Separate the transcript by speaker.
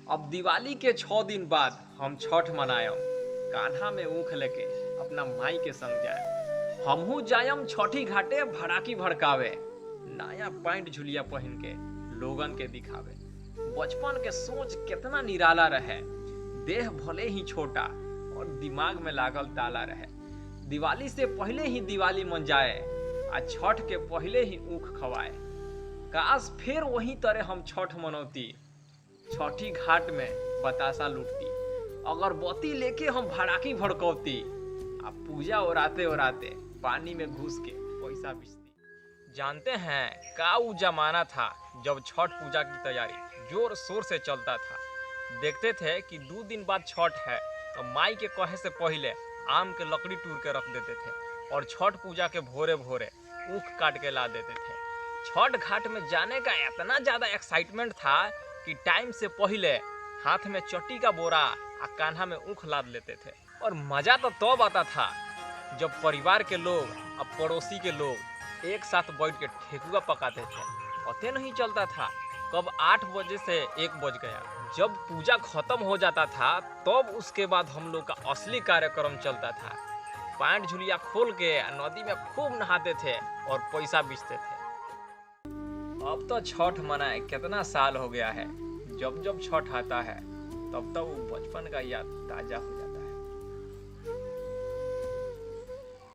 Speaker 1: अब दिवाली के 6 दिन बाद हम छठ मनायम। कान्हा में ऊख लेके अपना माई के संग जाए। हमहू जायम छठी घाटे भड़ाकी भड़कावे। नया पैंट झुलिया पहन के लोगन के दिखावे। बचपन के सोच कितना निराला रहे। देह भले ही छोटा और दिमाग में लागल ताला रहे। दिवाली से पहले ही दिवाली मन जाए आ छठ के पहले ही ऊख खवाए। काश फिर वही तरह हम छठ मनौती। छठी घाट में बतासा लूटती। अगरबत्ती लेके हम भड़ाकी भड़कौती। आ पूजा ओराते ओराते पानी में घुस के पैसा बिछती। जानते हैं का वो जमाना था जब छठ पूजा की तैयारी जोर शोर से चलता था। देखते थे कि 2 दिन बाद छठ है तो माई के कहे से पहले आम के लकड़ी टूर के रख देते थे और छठ पूजा के भोरे भोरे ऊख काट के ला देते थे। छठ घाट में जाने का इतना ज़्यादा एक्साइटमेंट था कि टाइम से पहले हाथ में चट्टी का बोरा और कान्हा में ऊख लाद लेते थे। और मज़ा तो तब आता था जब परिवार के लोग और पड़ोसी के लोग एक साथ बैठ के ठेकुआ पकाते थे। पता नहीं चलता था कब 8 बजे से 1 बज गया। जब पूजा खत्म हो जाता था तब उसके बाद हम लोग का असली कार्यक्रम चलता था। पैंट झुलिया खोल के नदी में खूब नहाते थे और पैसा बेचते थे। अब तो छठ मनाए कितना साल हो गया है। जब जब छठ आता है तब वो बचपन का याद ताजा हो जाता है।